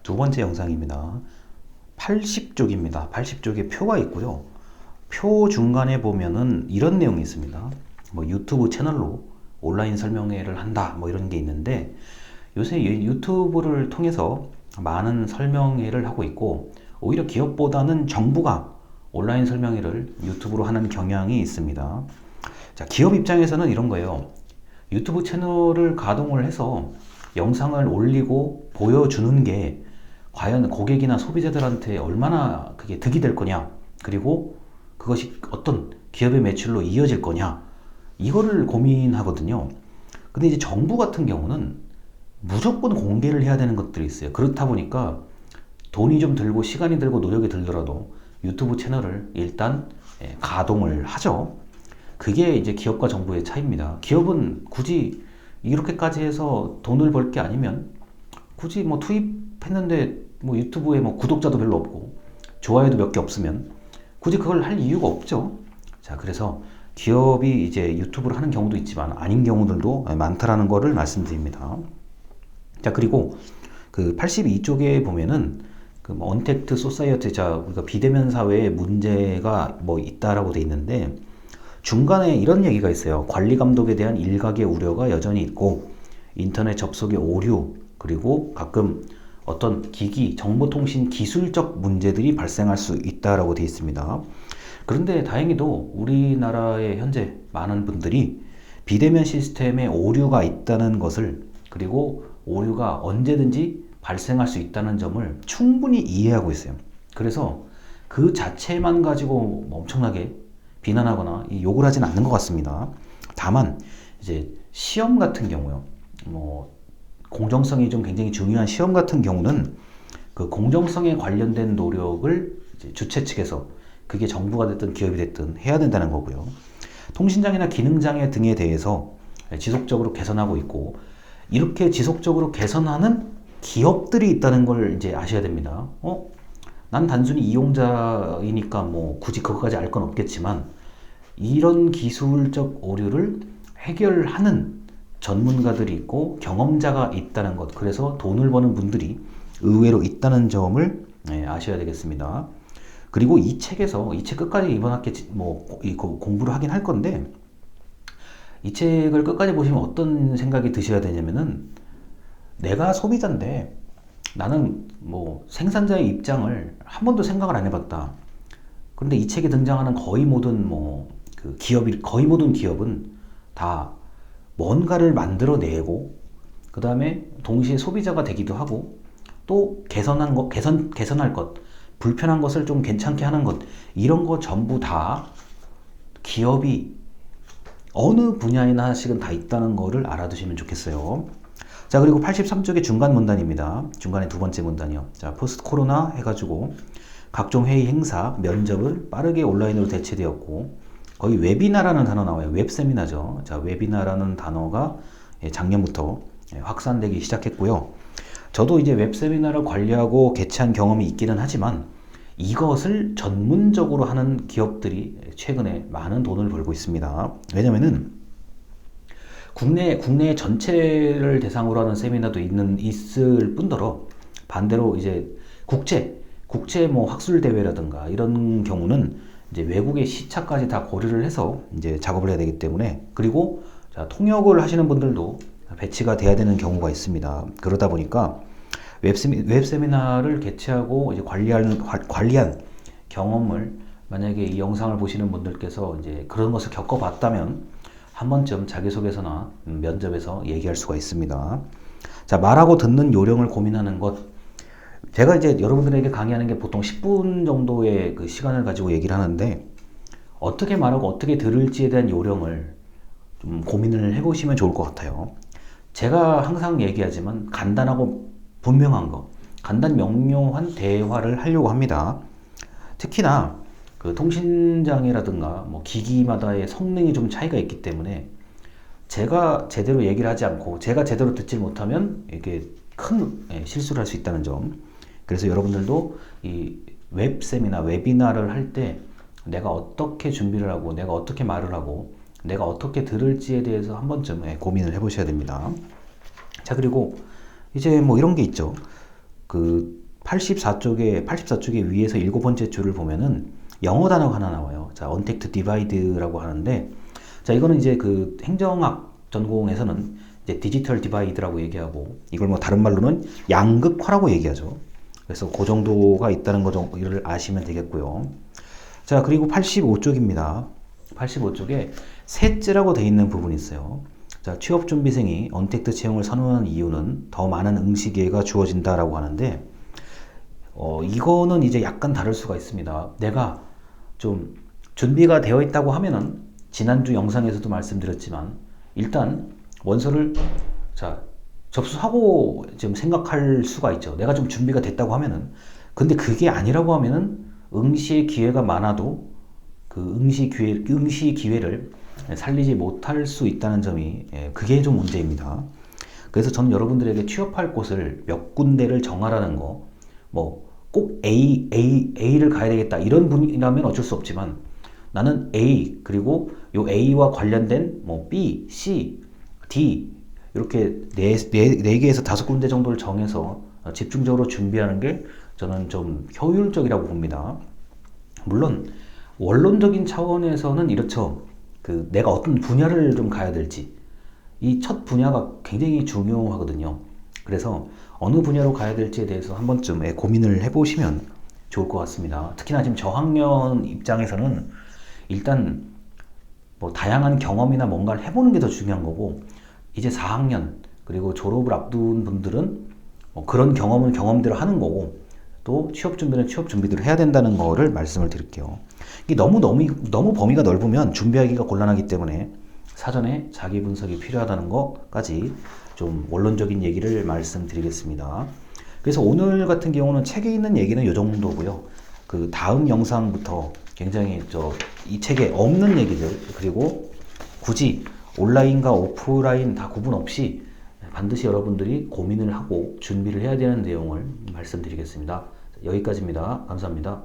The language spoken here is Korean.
두 번째 영상입니다. 80쪽입니다. 80쪽에 표가 있고요. 표 중간에 보면은 이런 내용이 있습니다. 뭐 유튜브 채널로 온라인 설명회를 한다 뭐 이런 게 있는데, 요새 유튜브를 통해서 많은 설명회를 하고 있고, 오히려 기업보다는 정부가 온라인 설명회를 유튜브로 하는 경향이 있습니다. 자, 기업 입장에서는 이런 거예요. 유튜브 채널을 가동을 해서 영상을 올리고 보여주는 게 과연 고객이나 소비자들한테 얼마나 그게 득이 될 거냐, 그리고 그것이 어떤 기업의 매출로 이어질 거냐, 이거를 고민하거든요. 근데 이제 정부 같은 경우는 무조건 공개를 해야 되는 것들이 있어요. 그렇다 보니까 돈이 좀 들고 시간이 들고 노력이 들더라도 유튜브 채널을 일단 가동을 하죠. 그게 이제 기업과 정부의 차이입니다. 기업은 굳이 이렇게까지 해서 돈을 벌 게 아니면 굳이 뭐 투입했는데 뭐 유튜브에 뭐 구독자도 별로 없고 좋아요도 몇 개 없으면 굳이 그걸 할 이유가 없죠. 자, 그래서 기업이 이제 유튜브를 하는 경우도 있지만 아닌 경우들도 많다라는 거를 말씀드립니다. 자, 그리고 그 82쪽에 보면은 그뭐 언택트 소사이어티, 자, 우리가 비대면 사회에 문제가 뭐 있다라고 돼 있는데, 중간에 이런 얘기가 있어요. 관리 감독에 대한 일각의 우려가 여전히 있고, 인터넷 접속의 오류, 그리고 가끔 어떤 기기, 정보통신 기술적 문제들이 발생할 수 있다라고 되어 있습니다. 그런데 다행히도 우리나라의 현재 많은 분들이 비대면 시스템에 오류가 있다는 것을, 그리고 오류가 언제든지 발생할 수 있다는 점을 충분히 이해하고 있어요. 그래서 그 자체만 가지고 엄청나게 비난하거나 욕을 하진 않는 것 같습니다. 다만 이제 시험 같은 경우요, 뭐 공정성이 좀 굉장히 중요한 시험 같은 경우는 그 공정성에 관련된 노력을 이제 주최 측에서, 그게 정부가 됐든 기업이 됐든 해야 된다는 거고요. 통신장애나 기능장애 등에 대해서 지속적으로 개선하고 있고, 이렇게 지속적으로 개선하는 기업들이 있다는 걸 이제 아셔야 됩니다. 난 단순히 이용자이니까 뭐 굳이 그것까지 알 건 없겠지만, 이런 기술적 오류를 해결하는 전문가들이 있고 경험자가 있다는 것, 그래서 돈을 버는 분들이 의외로 있다는 점을 아셔야 되겠습니다. 그리고 이 책에서, 이 책 끝까지 이번 학기 뭐 공부를 하긴 할 건데, 이 책을 끝까지 보시면 어떤 생각이 드셔야 되냐면은, 내가 소비자인데 나는 뭐 생산자의 입장을 한 번도 생각을 안 해봤다. 그런데 이 책에 등장하는 거의 모든 그 기업이, 거의 모든 기업은 다 뭔가를 만들어내고, 그 다음에 동시에 소비자가 되기도 하고, 또 개선할 것, 불편한 것을 좀 괜찮게 하는 것, 이런 거 전부 다 기업이 어느 분야에나 하나씩은 다 있다는 거를 알아두시면 좋겠어요. 자, 그리고 83쪽의 중간 문단입니다. 중간에 두 번째 문단이요. 자, 포스트 코로나 해가지고 각종 회의, 행사, 면접을 빠르게 온라인으로 대체되었고, 거의 웨비나라는 단어 나와요. 웹세미나죠. 자, 웨비나라는 단어가 작년부터 확산되기 시작했고요. 저도 이제 웹세미나를 관리하고 개최한 경험이 있기는 하지만, 이것을 전문적으로 하는 기업들이 최근에 많은 돈을 벌고 있습니다. 왜냐면은 국내 전체를 대상으로 하는 세미나도 있을 뿐더러, 반대로 이제 국제 뭐 학술 대회라든가 이런 경우는 이제 외국의 시차까지 다 고려를 해서 이제 작업을 해야 되기 때문에, 그리고 자, 통역을 하시는 분들도 배치가 돼야 되는 경우가 있습니다. 그러다 보니까 웹세미나를 개최하고 이제 관리한 경험을, 만약에 이 영상을 보시는 분들께서 이제 그런 것을 겪어봤다면 한 번쯤 자기소개서나 면접에서 얘기할 수가 있습니다. 자, 말하고 듣는 요령을 고민하는 것. 제가 이제 여러분들에게 강의하는 게 보통 10분 정도의 그 시간을 가지고 얘기를 하는데, 어떻게 말하고 어떻게 들을지에 대한 요령을 좀 고민을 해보시면 좋을 것 같아요. 제가 항상 얘기하지만 간단하고 분명한 거, 간단 명료한 대화를 하려고 합니다. 특히나 그 통신장애라든가 뭐 기기마다의 성능이 좀 차이가 있기 때문에, 제가 제대로 얘기를 하지 않고 제가 제대로 듣지 못하면 이게 큰 실수를 할 수 있다는 점. 그래서 여러분들도 이 웹세미나, 웨비나를 할 때 내가 어떻게 준비를 하고, 내가 어떻게 말을 하고, 내가 어떻게 들을지에 대해서 한 번쯤 고민을 해보셔야 됩니다. 자, 그리고 이제 뭐 이런 게 있죠. 그 84쪽에 위에서 7번째 줄을 보면은 영어 단어가 하나 나와요. 자, 언택트 디바이드라고 하는데, 자, 이거는 이제 그 행정학 전공에서는 이제 디지털 디바이드라고 얘기하고, 이걸 뭐 다른 말로는 양극화라고 얘기하죠. 그래서 그 정도가 있다는 거를 아시면 되겠고요. 자, 그리고 85쪽입니다. 85쪽에 셋째라고 되어 있는 부분이 있어요. 자, 취업준비생이 언택트 채용을 선호하는 이유는 더 많은 응시 기회가 주어진다라고 하는데, 이거는 이제 약간 다를 수가 있습니다. 내가 좀 준비가 되어 있다고 하면은, 지난주 영상에서도 말씀드렸지만, 일단 원서를 자 접수하고 좀 생각할 수가 있죠. 내가 좀 준비가 됐다고 하면은. 근데 그게 아니라고 하면은 응시의 기회가 많아도 그 응시 기회를 살리지 못할 수 있다는 점이, 그게 좀 문제입니다. 그래서 저는 여러분들에게 취업할 곳을 몇 군데를 정하라는 거, 뭐 꼭 A를 가야 되겠다 이런 분이라면 어쩔 수 없지만, 나는 A, 그리고 요 A와 관련된 뭐 B, C, D 이렇게 네 개에서 5군데 정도를 정해서 집중적으로 준비하는 게 저는 좀 효율적이라고 봅니다. 물론 원론적인 차원에서는 이렇죠. 그 내가 어떤 분야를 좀 가야 될지, 이 첫 분야가 굉장히 중요하거든요. 그래서 어느 분야로 가야 될지에 대해서 한 번쯤 고민을 해보시면 좋을 것 같습니다. 특히나 지금 저학년 입장에서는 일단 뭐 다양한 경험이나 뭔가를 해보는 게 더 중요한 거고, 이제 4학년 그리고 졸업을 앞둔 분들은 뭐 그런 경험은 경험대로 하는 거고, 또 취업 준비는 취업 준비대로 해야 된다는 거를 말씀을 드릴게요. 이게 너무 범위가 넓으면 준비하기가 곤란하기 때문에 사전에 자기 분석이 필요하다는 것까지 좀 원론적인 얘기를 말씀드리겠습니다. 그래서 오늘 같은 경우는 책에 있는 얘기는 이 정도고요. 그 다음 영상부터 굉장히 이 책에 없는 얘기들, 그리고 굳이 온라인과 오프라인 다 구분 없이 반드시 여러분들이 고민을 하고 준비를 해야 되는 내용을 말씀드리겠습니다. 여기까지입니다. 감사합니다.